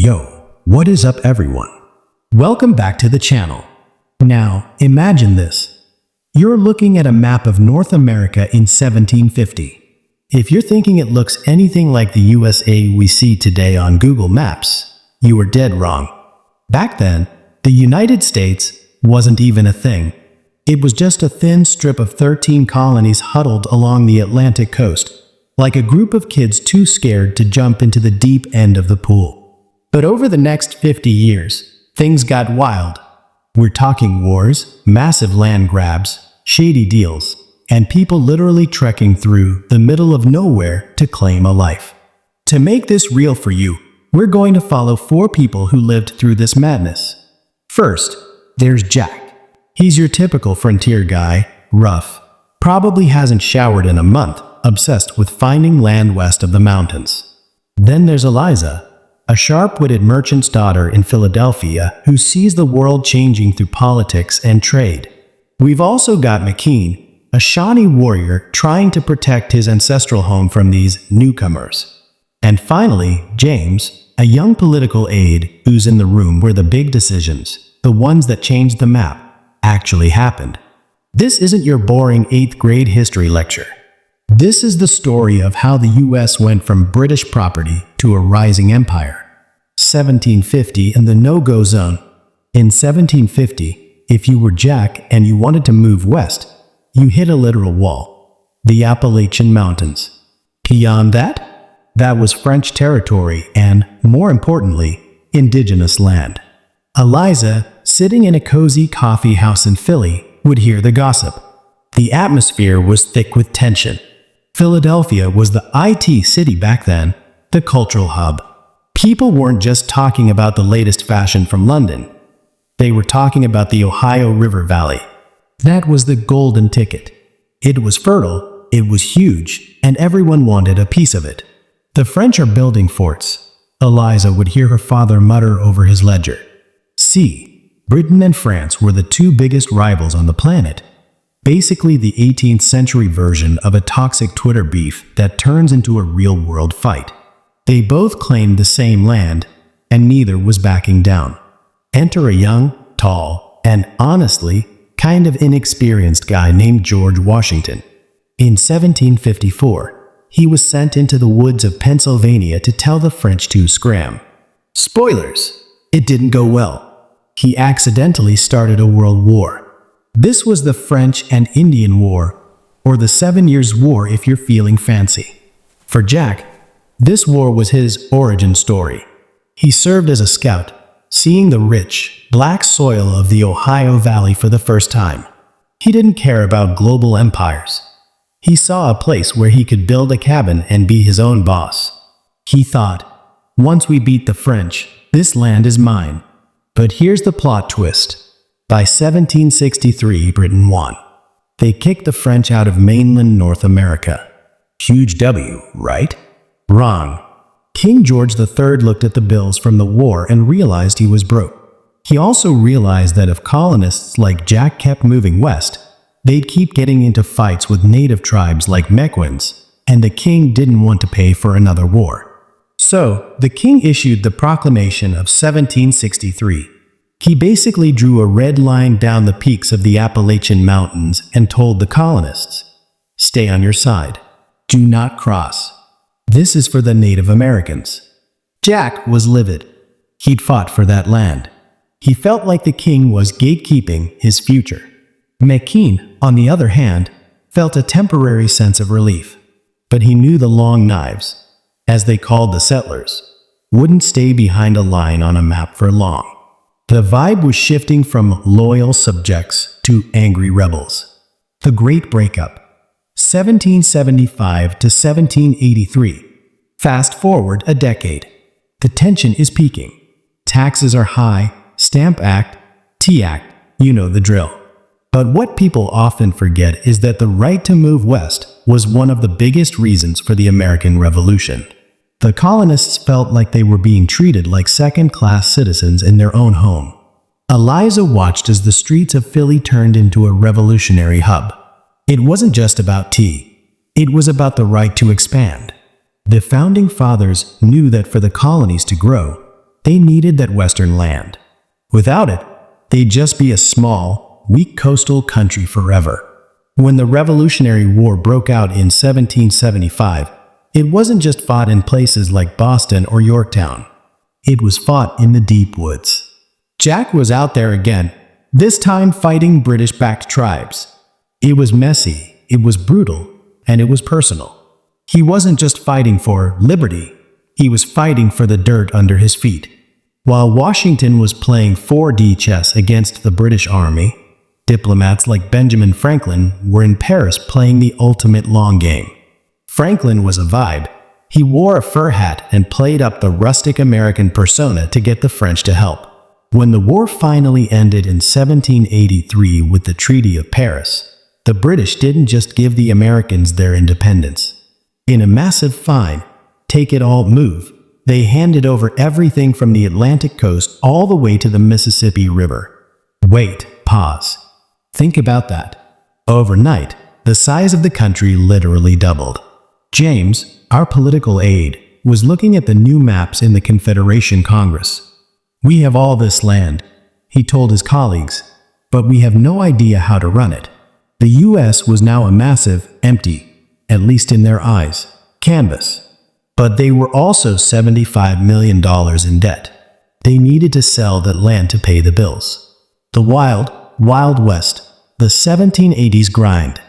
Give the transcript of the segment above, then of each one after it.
Yo, what is up everyone? Welcome back to the channel. Now, imagine this. You're looking at a map of North America in 1750. If you're thinking it looks anything like the USA we see today on Google Maps, you were dead wrong. Back then, the United States wasn't even a thing. It was just a thin strip of 13 colonies huddled along the Atlantic coast, like a group of kids too scared to jump into the deep end of the pool. But over the next 50 years, things got wild. We're talking wars, massive land grabs, shady deals, and people literally trekking through the middle of nowhere to claim a life. To make this real for you, we're going to follow 4 people who lived through this madness. First, there's Jack. He's your typical frontier guy, rough, probably hasn't showered in a month, obsessed with finding land west of the mountains. Then there's Eliza, a sharp-witted merchant's daughter in Philadelphia who sees the world changing through politics and trade. We've also got McKean, a Shawnee warrior trying to protect his ancestral home from these newcomers. And finally, James, a young political aide who's in the room where the big decisions, the ones that changed the map, actually happened. This isn't your boring 8th grade history lecture. This is the story of how the US went from British property to a rising empire. 1750 and the no-go zone. In 1750, if you were Jack and you wanted to move west, you hit a literal wall. The Appalachian Mountains. Beyond that, that was French territory and, more importantly, indigenous land. Eliza, sitting in a cozy coffee house in Philly, would hear the gossip. The atmosphere was thick with tension. Philadelphia was the IT city back then, the cultural hub. People weren't just talking about the latest fashion from London. They were talking about the Ohio River Valley. That was the golden ticket. It was fertile, it was huge, and everyone wanted a piece of it. The French are building forts. Eliza would hear her father mutter over his ledger. See, Britain and France were the 2 biggest rivals on the planet. Basically the 18th century version of a toxic Twitter beef that turns into a real-world fight. They both claimed the same land, and neither was backing down. Enter a young, tall, and honestly, kind of inexperienced guy named George Washington. In 1754, he was sent into the woods of Pennsylvania to tell the French to scram. Spoilers! It didn't go well. He accidentally started a world war. This was the French and Indian War, or the 7 Years' War if you're feeling fancy. For Jack, this war was his origin story. He served as a scout, seeing the rich, black soil of the Ohio Valley for the first time. He didn't care about global empires. He saw a place where he could build a cabin and be his own boss. He thought, once we beat the French, this land is mine. But here's the plot twist. By 1763, Britain won. They kicked the French out of mainland North America. Huge W, right? Wrong. King George III looked at the bills from the war and realized he was broke. He also realized that if colonists like Jack kept moving west, they'd keep getting into fights with native tribes like Mequins, and the king didn't want to pay for another war. So, the king issued the Proclamation of 1763. He basically drew a red line down the peaks of the Appalachian Mountains and told the colonists, "Stay on your side. Do not cross. This is for the Native Americans." Jack was livid. He'd fought for that land. He felt like the king was gatekeeping his future. McKean, on the other hand, felt a temporary sense of relief. But he knew the long knives, as they called the settlers, wouldn't stay behind a line on a map for long. The vibe was shifting from loyal subjects to angry rebels. The Great Breakup. 1775 to 1783. Fast forward a decade. The tension is peaking. Taxes are high, Stamp Act, Tea Act, you know the drill. But what people often forget is that the right to move west was one of the biggest reasons for the American Revolution. The colonists felt like they were being treated like second-class citizens in their own home. Eliza watched as the streets of Philly turned into a revolutionary hub. It wasn't just about tea. It was about the right to expand. The Founding Fathers knew that for the colonies to grow, They needed that western land. Without it, they'd just be a small, weak coastal country forever. When the Revolutionary War broke out in 1775, it wasn't just fought in places like Boston or Yorktown. It was fought in the deep woods. Jack was out there again, this time fighting British-backed tribes. It was messy, it was brutal, and it was personal. He wasn't just fighting for liberty, he was fighting for the dirt under his feet. While Washington was playing 4D chess against the British Army, diplomats like Benjamin Franklin were in Paris playing the ultimate long game. Franklin was a vibe. He wore a fur hat and played up the rustic American persona to get the French to help. When the war finally ended in 1783 with the Treaty of Paris, the British didn't just give the Americans their independence. In a massive fine, take-it-all move, they handed over everything from the Atlantic coast all the way to the Mississippi River. Wait, pause. Think about that. Overnight, the size of the country literally doubled. James, our political aide, was looking at the new maps in the Confederation Congress. "We have all this land," he told his colleagues, "but we have no idea how to run it." The US was now a massive, empty, at least in their eyes, canvas. But they were also $75 million in debt. They needed to sell that land to pay the bills. The wild, Wild West, the 1780s grind.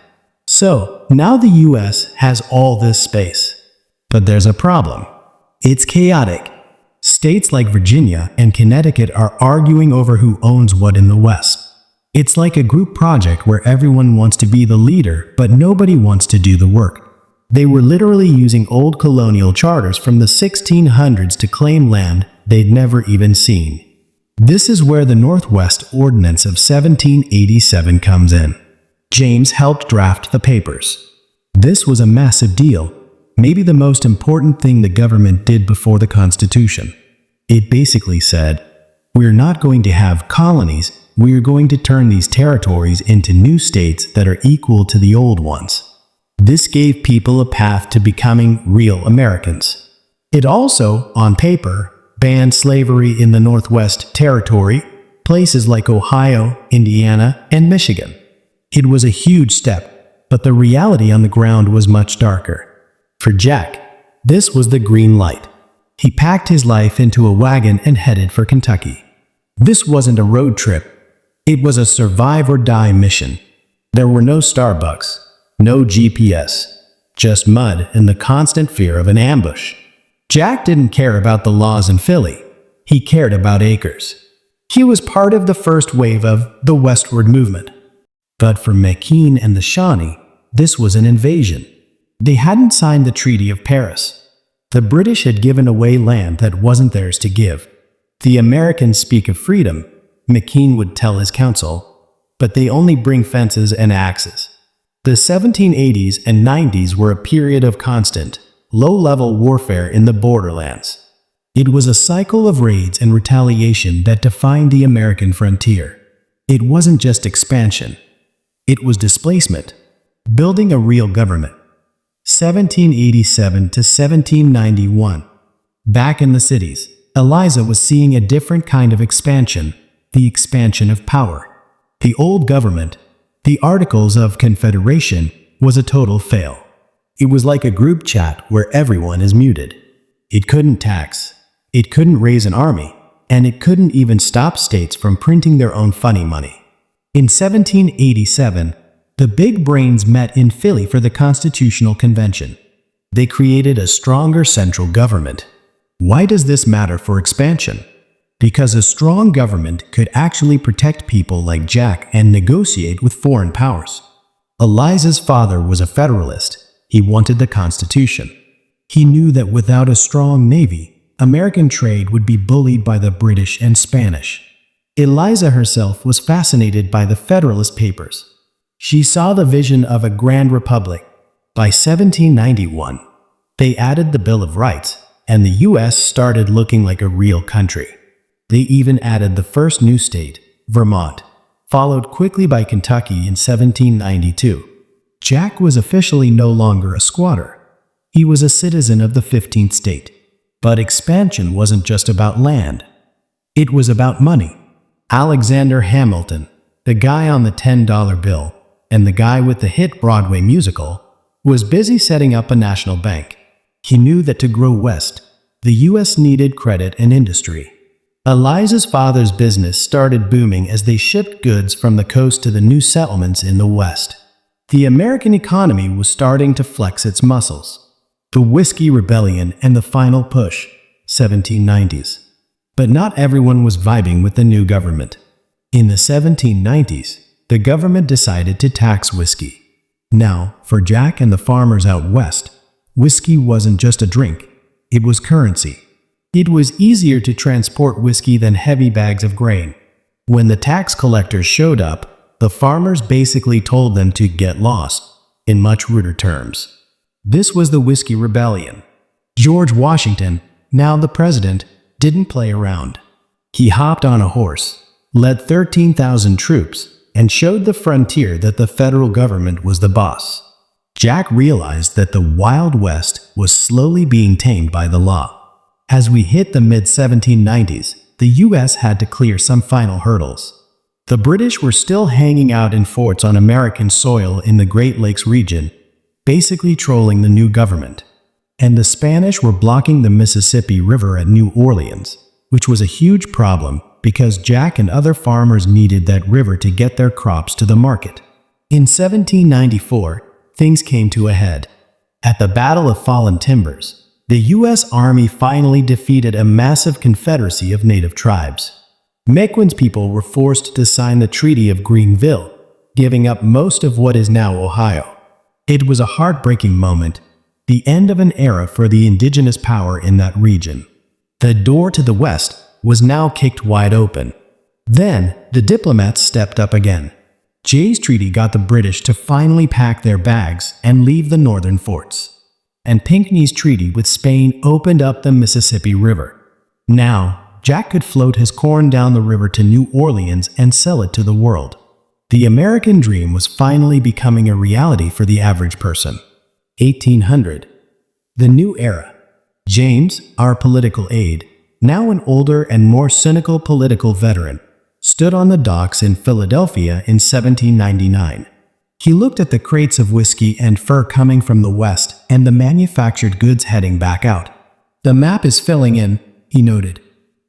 So, now the US has all this space. But there's a problem. It's chaotic. States like Virginia and Connecticut are arguing over who owns what in the West. It's like a group project where everyone wants to be the leader, but nobody wants to do the work. They were literally using old colonial charters from the 1600s to claim land they'd never even seen. This is where the Northwest Ordinance of 1787 comes in. James helped draft the papers. This was a massive deal, maybe the most important thing the government did before the Constitution. It basically said, "We're not going to have colonies, we're going to turn these territories into new states that are equal to the old ones." This gave people a path to becoming real Americans. It also, on paper, banned slavery in the Northwest Territory, places like Ohio, Indiana, and Michigan. It was a huge step, but the reality on the ground was much darker. For Jack, this was the green light. He packed his life into a wagon and headed for Kentucky. This wasn't a road trip. It was a survive-or-die mission. There were no Starbucks, no GPS, just mud and the constant fear of an ambush. Jack didn't care about the laws in Philly. He cared about acres. He was part of the first wave of the westward movement. But for McKean and the Shawnee, this was an invasion. They hadn't signed the Treaty of Paris. The British had given away land that wasn't theirs to give. The Americans speak of freedom, McKean would tell his council, but they only bring fences and axes. The 1780s and 90s were a period of constant, low-level warfare in the borderlands. It was a cycle of raids and retaliation that defined the American frontier. It wasn't just expansion. It was displacement, building a real government. 1787 to 1791. Back in the cities, Eliza was seeing a different kind of expansion, the expansion of power. The old government, the Articles of Confederation, was a total fail. It was like a group chat where everyone is muted. It couldn't tax, it couldn't raise an army, and it couldn't even stop states from printing their own funny money. In 1787, the big brains met in Philly for the Constitutional Convention. They created a stronger central government. Why does this matter for expansion? Because a strong government could actually protect people like Jack and negotiate with foreign powers. Eliza's father was a Federalist. He wanted the Constitution. He knew that without a strong navy, American trade would be bullied by the British and Spanish. Eliza herself was fascinated by the Federalist Papers. She saw the vision of a grand republic. By 1791, they added the Bill of Rights, and the U.S. started looking like a real country. They even added the first new state, Vermont, followed quickly by Kentucky in 1792. Jack was officially no longer a squatter. He was a citizen of the 15th state. But expansion wasn't just about land. It was about money. Alexander Hamilton, the guy on the $10 bill, and the guy with the hit Broadway musical, was busy setting up a national bank. He knew that to grow west, the U.S. needed credit and industry. Eliza's father's business started booming as they shipped goods from the coast to the new settlements in the west. The American economy was starting to flex its muscles. The Whiskey Rebellion and the Final Push, 1790s. But not everyone was vibing with the new government. In the 1790s, the government decided to tax whiskey. Now, for Jack and the farmers out west, whiskey wasn't just a drink, it was currency. It was easier to transport whiskey than heavy bags of grain. When the tax collectors showed up, the farmers basically told them to get lost, in much ruder terms. This was the Whiskey Rebellion. George Washington, now the president, didn't play around. He hopped on a horse, led 13,000 troops, and showed the frontier that the federal government was the boss. Jack realized that the Wild West was slowly being tamed by the law. As we hit the mid-1790s, the U.S. had to clear some final hurdles. The British were still hanging out in forts on American soil in the Great Lakes region, basically trolling the new government. And the Spanish were blocking the Mississippi River at New Orleans, which was a huge problem because Jack and other farmers needed that river to get their crops to the market. In 1794, things came to a head. At the Battle of Fallen Timbers, the U.S. Army finally defeated a massive confederacy of native tribes. Mequin's people were forced to sign the Treaty of Greenville, giving up most of what is now Ohio. It was a heartbreaking moment, the end of an era for the indigenous power in that region. The door to the west was now kicked wide open. Then, the diplomats stepped up again. Jay's treaty got the British to finally pack their bags and leave the northern forts. And Pinckney's treaty with Spain opened up the Mississippi River. Now, Jack could float his corn down the river to New Orleans and sell it to the world. The American dream was finally becoming a reality for the average person. 1800. The new era. James, our political aide, now an older and more cynical political veteran, stood on the docks in Philadelphia in 1799. He looked at the crates of whiskey and fur coming from the west and the manufactured goods heading back out. The map is filling in, he noted.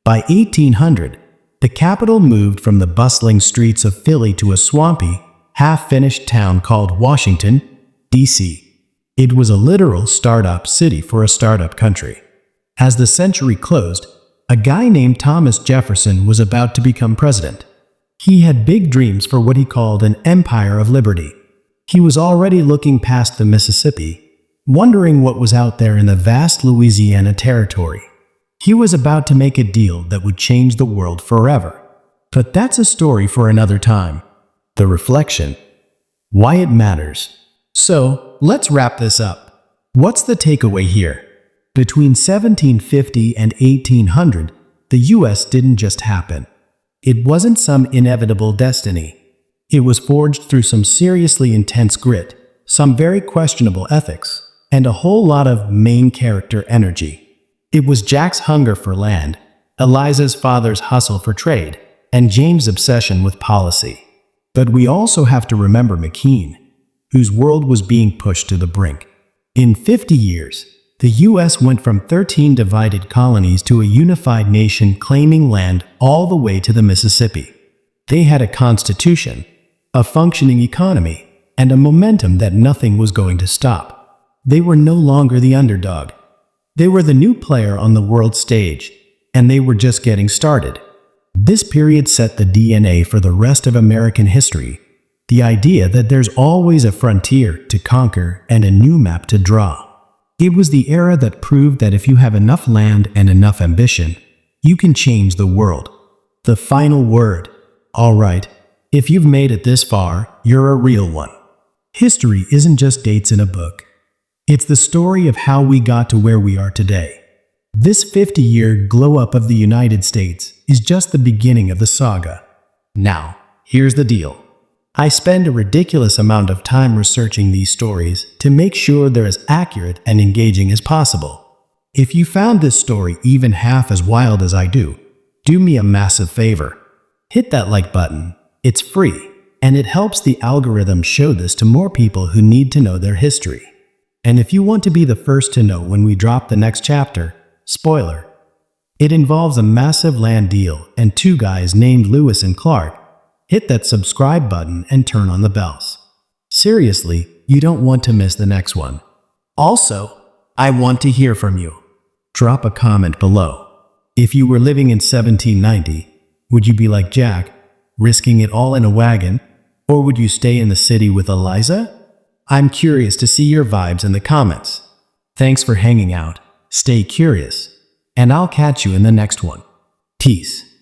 By 1800, the capital moved from the bustling streets of Philly to a swampy, half-finished town called Washington, D.C. It was a literal startup city for a startup country. As the century closed, a guy named Thomas Jefferson was about to become president. He had big dreams for what he called an empire of liberty. He was already looking past the Mississippi, wondering what was out there in the vast Louisiana territory. He was about to make a deal that would change the world forever. But that's a story for another time. The reflection. Why it matters. So, let's wrap this up. What's the takeaway here? Between 1750 and 1800, the U.S. didn't just happen. It wasn't some inevitable destiny. It was forged through some seriously intense grit, some very questionable ethics, and a whole lot of main character energy. It was Jack's hunger for land, Eliza's father's hustle for trade, and James' obsession with policy. But we also have to remember McKean, whose world was being pushed to the brink. In 50 years, the U.S. went from 13 divided colonies to a unified nation claiming land all the way to the Mississippi. They had a constitution, a functioning economy, and a momentum that nothing was going to stop. They were no longer the underdog. They were the new player on the world stage, and they were just getting started. This period set the DNA for the rest of American history, the idea that there's always a frontier to conquer and a new map to draw. It was the era that proved that if you have enough land and enough ambition, you can change the world. The final word. All right, if you've made it this far, you're a real one. History isn't just dates in a book. It's the story of how we got to where we are today. This 50-year glow-up of the United States is just the beginning of the saga. Now, here's the deal. I spend a ridiculous amount of time researching these stories to make sure they're as accurate and engaging as possible. If you found this story even half as wild as I do me a massive favor. Hit that like button. It's free, and it helps the algorithm show this to more people who need to know their history. And if you want to be the first to know when we drop the next chapter, spoiler, it involves a massive land deal and two guys named Lewis and Clark. Hit that subscribe button and turn on the bells. Seriously, you don't want to miss the next one. Also, I want to hear from you. Drop a comment below. If you were living in 1790, would you be like Jack, risking it all in a wagon? Or would you stay in the city with Eliza? I'm curious to see your vibes in the comments. Thanks for hanging out, stay curious, and I'll catch you in the next one. Peace.